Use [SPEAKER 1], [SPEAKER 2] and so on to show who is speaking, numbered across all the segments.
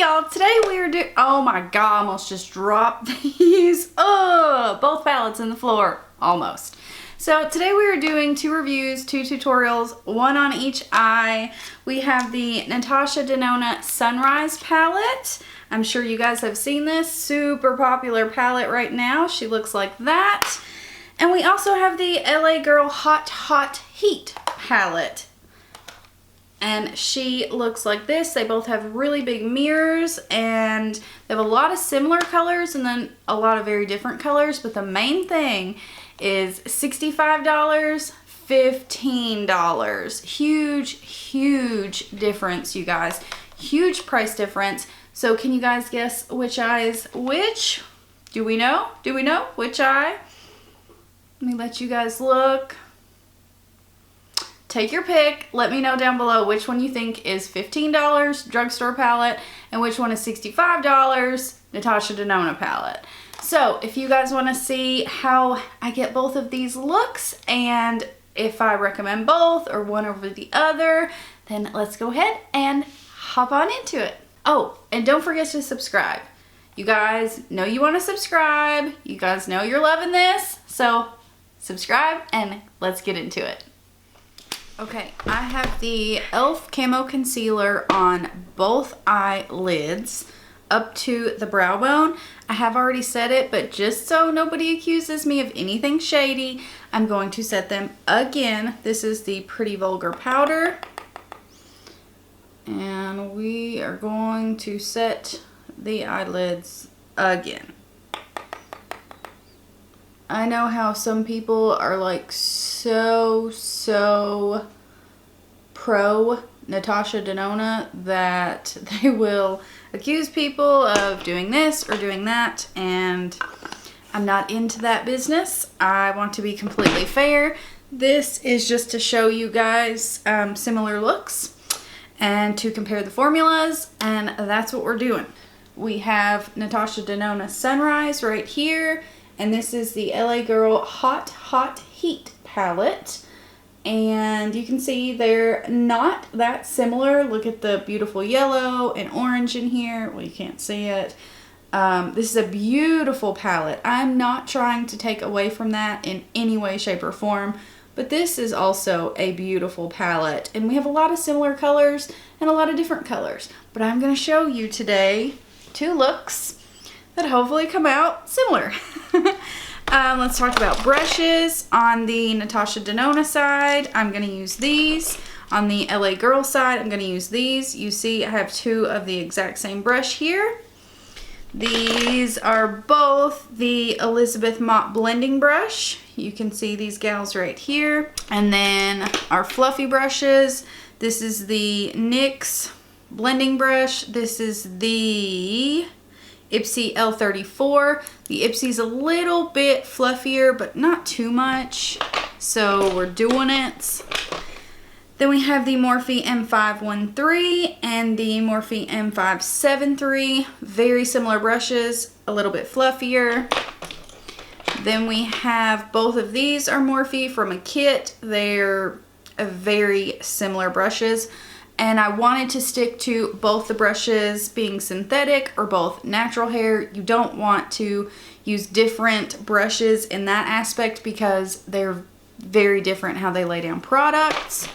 [SPEAKER 1] y'all, today we are doing, oh my god, I almost just dropped these. Oh, both palettes in the floor, almost. So today we are doing two reviews, two tutorials, one on each eye. We have the Natasha Denona Sunrise palette. I'm sure you guys have seen this, super popular palette right now. She looks like that. And we also have the LA Girl Hot Heat palette. And she looks like this. They both have really big mirrors and they have a lot of similar colors and then a lot of very different colors. But the main thing is $65, $15. Huge difference, you guys. Huge price difference. So can you guys guess which eye is which? Do we know? Do we know which eye? Let me let you guys look. Take your pick. Let me know down below which one you think is $15 drugstore palette and which one is $65 Natasha Denona palette. So if you guys want to see how I get both of these looks and if I recommend both or one over the other, then let's go ahead and hop on into it. Oh, and don't forget to subscribe. You guys know you want to subscribe. You guys know you're loving this. So subscribe and let's get into it. Okay, I have the e.l.f. Camo Concealer on both eyelids up to the brow bone. I have already set it, but just so nobody accuses me of anything shady, I'm going to set them again. This is the Pretty Vulgar powder. And we are going to set the eyelids again. I know how some people are like so pro Natasha Denona that they will accuse people of doing this or doing that, and I'm not into that business. I want to be completely fair. This is just to show you guys similar looks and to compare the formulas, and that's what we're doing. We have Natasha Denona Sunrise right here. And this is the LA Girl Hot Heat palette. And you can see they're not that similar. Look at the beautiful yellow and orange in here. Well, you can't see it. This is a beautiful palette. I'm not trying to take away from that in any way, shape, or form. But this is also a beautiful palette. And we have a lot of similar colors and a lot of different colors. But I'm going to show you today two looks that hopefully come out similar. Let's talk about brushes. On the Natasha Denona side, I'm going to use these. On the LA Girl side, I'm going to use these. You see I have two of the exact same brush here. These are both the Elizabeth Mott blending brush. You can see these gals right here. And then our fluffy brushes. This is the NYX blending brush. This is the Ipsy L34. The Ipsy's a little bit fluffier, but not too much. So we're doing it. Then we have the Morphe M513 and the Morphe M573. Very similar brushes, a little bit fluffier. Then we have both of these are Morphe from a kit. They're very similar brushes. And I wanted to stick to both the brushes being synthetic or both natural hair. You don't want to use different brushes in that aspect because they're very different how they lay down products.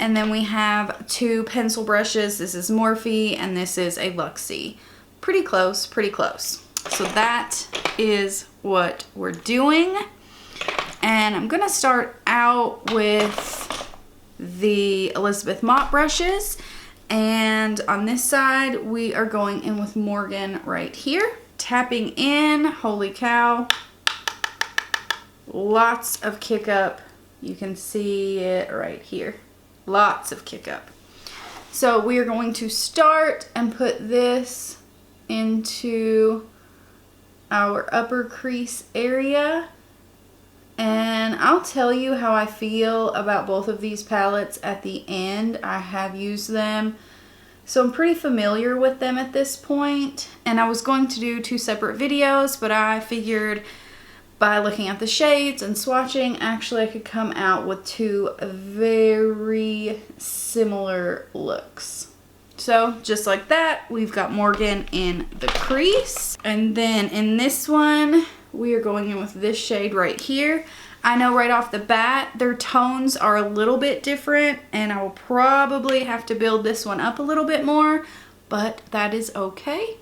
[SPEAKER 1] And then we have two pencil brushes. This is Morphe and this is a Luxie. Pretty close, pretty close. So that is what we're doing. And I'm gonna start out with the Elizabeth Mott brushes, and on this side we are going in with Morgan right here, tapping in. Holy cow, lots of kick up. You can see it right here, lots of kick up. So we are going to start and put this into our upper crease area. And I'll tell you how I feel about both of these palettes at the end. I have used them, so I'm pretty familiar with them at this point. And I was going to do two separate videos, but I figured by looking at the shades and swatching, actually I could come out with two very similar looks. So just like that, we've got Morgan in the crease. And then in this one, we are going in with this shade right here. I know right off the bat, their tones are a little bit different, and I will probably have to build this one up a little bit more, but that is okay.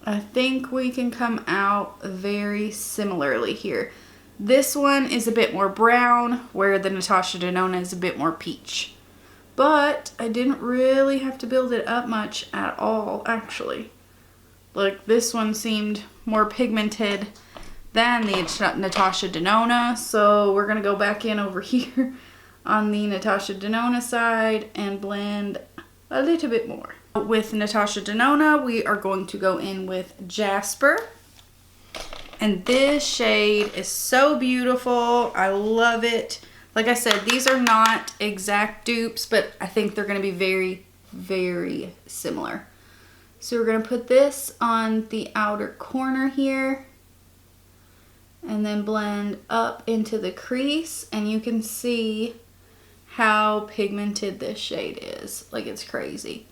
[SPEAKER 1] I think we can come out very similarly here. This one is a bit more brown, where the Natasha Denona is a bit more peach. But I didn't really have to build it up much at all, actually. Like, this one seemed more pigmented than the Natasha Denona. So we're going to go back in over here on the Natasha Denona side and blend a little bit more. With Natasha Denona, we are going to go in with Jasper. And this shade is so beautiful. I love it. Like I said, these are not exact dupes, but I think they're going to be very, very similar. So we're going to put this on the outer corner here and then blend up into the crease, and you can see how pigmented this shade is. Like, it's crazy.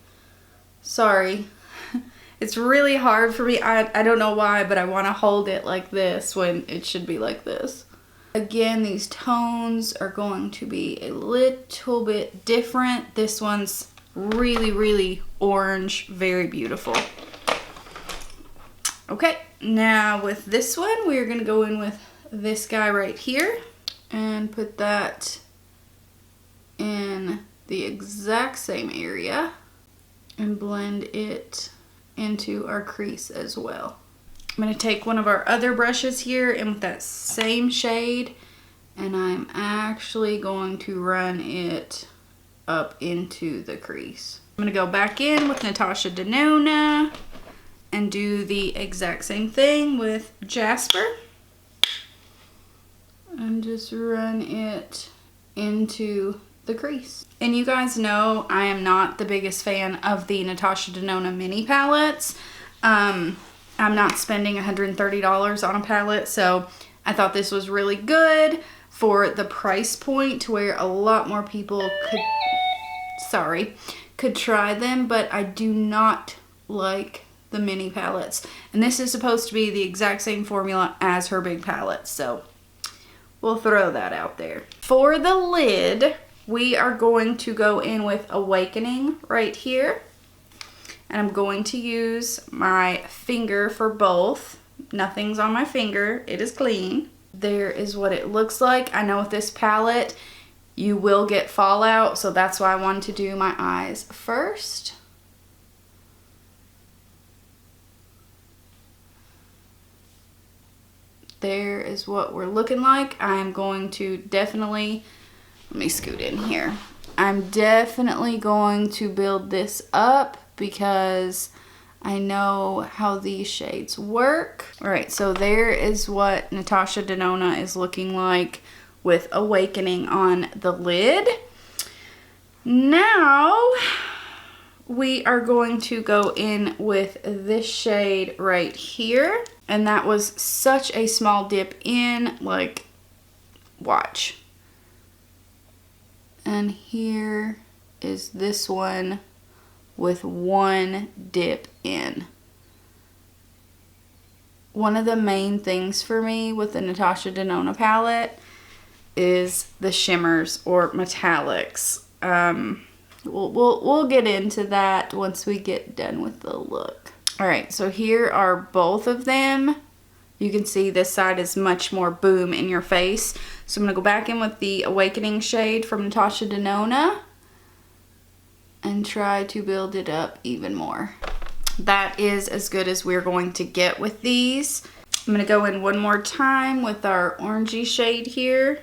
[SPEAKER 1] Sorry. It's really hard for me. I don't know why, but I want to hold it like this when it should be like this. Again, these tones are going to be a little bit different. This one's really, really orange, very beautiful. Okay, now with this one, we're gonna go in with this guy right here and put that in the exact same area and blend it into our crease as well. I'm going to take one of our other brushes here and with that same shade, and I'm actually going to run it up into the crease. I'm going to go back in with Natasha Denona and do the exact same thing with Jasper. And just run it into the crease. And you guys know I am not the biggest fan of the Natasha Denona mini palettes. I'm not spending $130 on a palette, so I thought this was really good for the price point where a lot more people could try them, but I do not like the mini palettes. And this is supposed to be the exact same formula as her big palette, so we'll throw that out there. For the lid, we are going to go in with Awakening right here. And I'm going to use my finger for both. Nothing's on my finger. It is clean. There is what it looks like. I know with this palette, you will get fallout, so that's why I wanted to do my eyes first. There is what we're looking like. I'm going to definitely, let me scoot in here. I'm definitely going to build this up because I know how these shades work. All right, so there is what Natasha Denona is looking like with Awakening on the lid. Now we are going to go in with this shade right here. And that was such a small dip in, like, watch. And here is this one with one dip in. One of the main things for me with the Natasha Denona palette is the shimmers or metallics. We'll get into that once we get done with the look. All right, so here are both of them. You can see this side is much more boom in your face. So I'm gonna go back in with the Awakening shade from Natasha Denona and try to build it up even more. That is as good as we're going to get with these. I'm gonna go in one more time with our orangey shade here.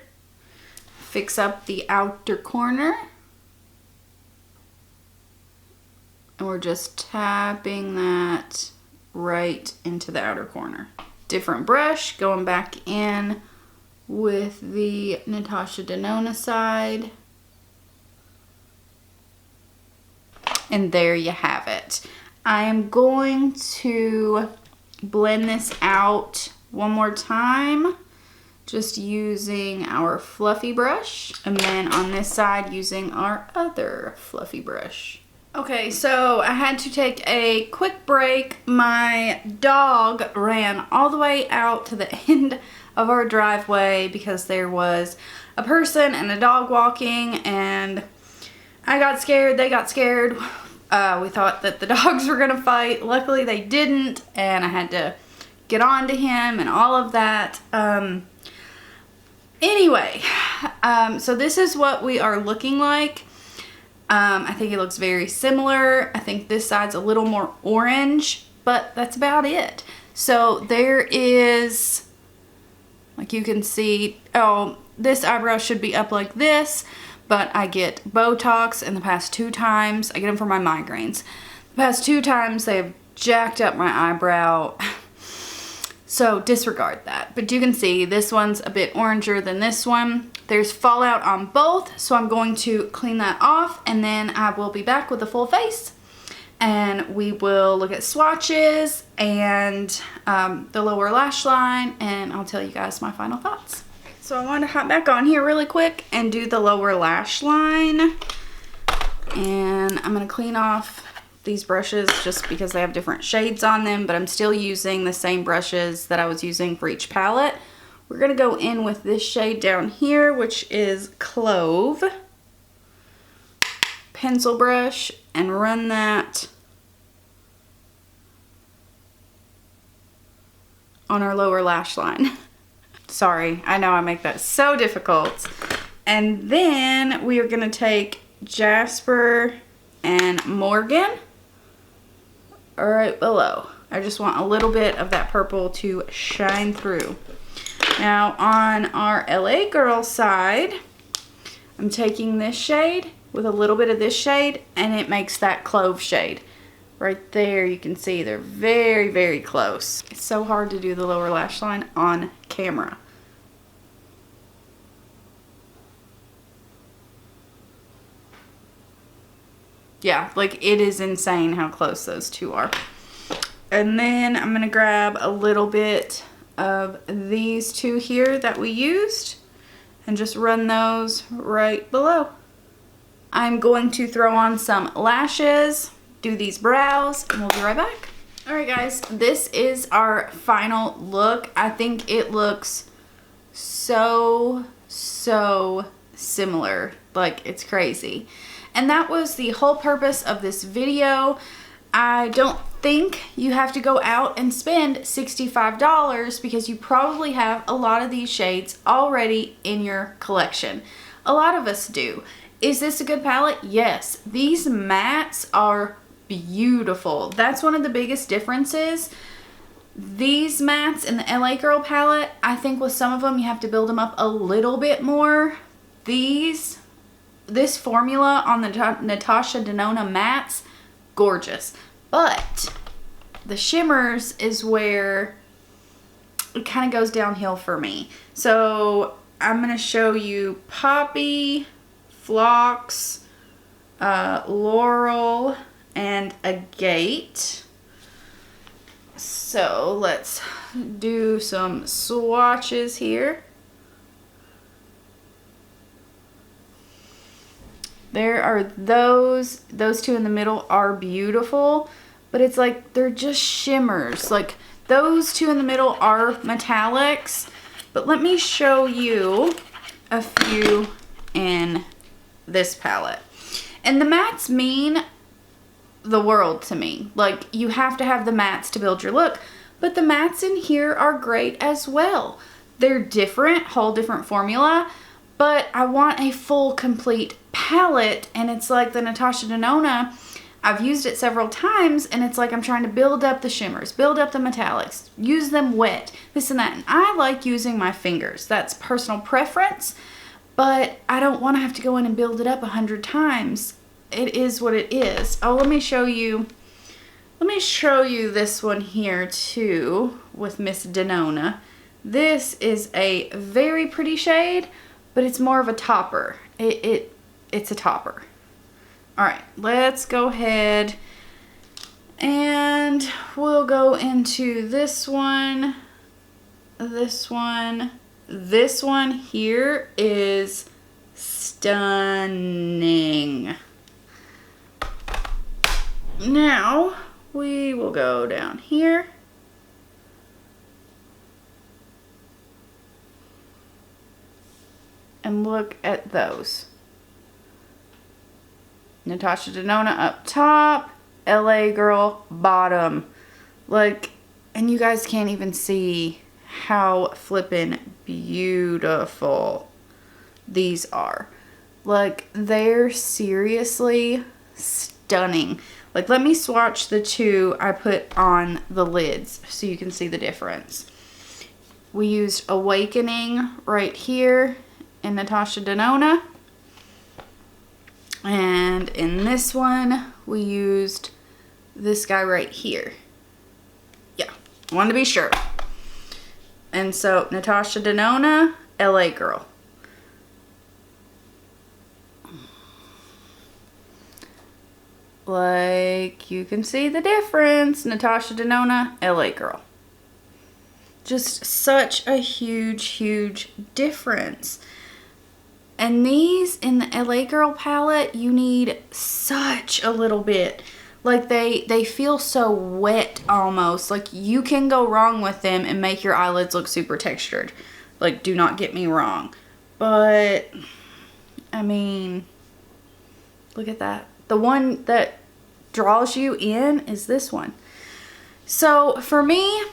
[SPEAKER 1] Fix up the outer corner. And we're just tapping that right into the outer corner. Different brush, going back in with the Natasha Denona side. And there you have it. I am going to blend this out one more time, just using our fluffy brush. And then on this side, using our other fluffy brush. Okay, so I had to take a quick break. My dog ran all the way out to the end of our driveway because there was a person and a dog walking, and I got scared, they got scared. We thought that the dogs were gonna fight. Luckily they didn't, and I had to get on to him and all of that. Anyway, so this is what we are looking like. I think it looks very similar. I think this side's a little more orange, but that's about it. So there is, like you can see, oh, this eyebrow should be up like this, but I get Botox in the past 2 times. I get them for my migraines. The past 2 times they have jacked up my eyebrow. So disregard that. But you can see this one's a bit oranger than this one. There's fallout on both, so I'm going to clean that off, and then I will be back with a full face. And we will look at swatches and the lower lash line, and I'll tell you guys my final thoughts. So I want to hop back on here really quick and do the lower lash line. And I'm going to clean off these brushes just because they have different shades on them, but I'm still using the same brushes that I was using for each palette. We're going to go in with this shade down here, which is Clove. Pencil brush, and run that on our lower lash line. Sorry, I know I make that so difficult. And then we are going to take Jasper and Morgan right below. I just want a little bit of that purple to shine through. Now on our LA girl side, I'm taking this shade with a little bit of this shade, and it makes that Clove shade. Right there, you can see they're very, very close. It's so hard to do the lower lash line on camera. Yeah, like it is insane how close those two are. And then I'm gonna grab a little bit of these two here that we used and just run those right below. I'm going to throw on some lashes, do these brows, and we'll be right back. All right guys, this is our final look. I think it looks so similar, like it's crazy. And that was the whole purpose of this video. I don't think you have to go out and spend $65 because you probably have a lot of these shades already in your collection. A lot of us do. Is this a good palette? Yes. These mattes are beautiful. That's one of the biggest differences. These mattes in the LA Girl palette, I think with some of them you have to build them up a little bit more. This formula on the Natasha Denona mattes, gorgeous. But the shimmers is where it kind of goes downhill for me. So I'm going to show you Poppy, Phlox, Laurel, and Agate. So let's do some swatches here. There are those two in the middle are beautiful, but it's like they're just shimmers. Like those two in the middle are metallics, but let me show you a few in this palette. And the mattes mean the world to me. Like you have to have the mattes to build your look, but the mattes in here are great as well. They're different, whole different formula, but I want a full complete palette, and it's like the Natasha Denona, I've used it several times, and it's like I'm trying to build up the shimmers, build up the metallics, use them wet, this and that. And I like using my fingers. That's personal preference, but I don't want to have to go in and build it up 100 times. It is what it is. Oh, let me show you this one here too with Miss Denona. This is a very pretty shade, but it's more of a topper. It's a topper. All right, let's go ahead and we'll go into this one. This one here is stunning. Now we will go down here. And look at those. Natasha Denona up top, LA Girl bottom. Like, and you guys can't even see how flippin' beautiful these are. Like, they're seriously stunning. Like, let me swatch the two I put on the lids so you can see the difference. We used Awakening right here in Natasha Denona. And in this one, we used this guy right here. Yeah, wanted to be sure. And so, Natasha Denona, LA Girl. Like, you can see the difference. Natasha Denona, LA Girl. Just such a huge, huge difference. And these in the LA Girl palette, you need such a little bit. Like, they feel so wet almost. Like, you can go wrong with them and make your eyelids look super textured. Like, do not get me wrong. But, I mean, look at that. The one that draws you in is this one. So, for me,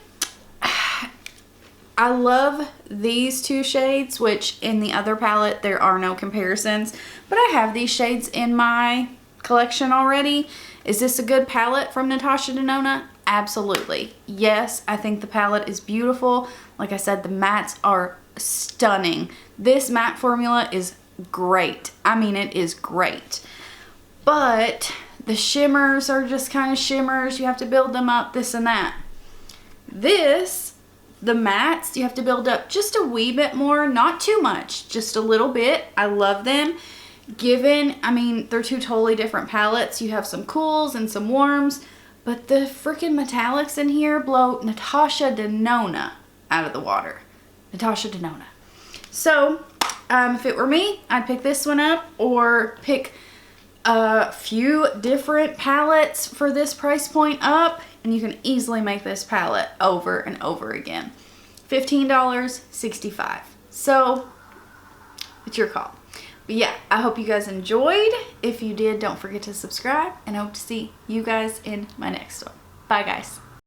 [SPEAKER 1] I love these two shades, which in the other palette, there are no comparisons. But I have these shades in my collection already. Is this a good palette from Natasha Denona? Absolutely. Yes, I think the palette is beautiful. Like I said, the mattes are stunning. This matte formula is great. I mean, it is great. But the shimmers are just kind of shimmers. You have to build them up, this and that. This, the mattes, you have to build up just a wee bit more. Not too much, just a little bit. I love them. I mean, they're two totally different palettes. You have some cools and some warms, but the freaking metallics in here blow Natasha Denona out of the water. Natasha Denona. So, if it were me, I'd pick this one up or pick a few different palettes for this price point up, and you can easily make this palette over and over again. $15, $65. So, it's your call. But yeah, I hope you guys enjoyed. If you did, don't forget to subscribe, and I hope to see you guys in my next one. Bye, guys.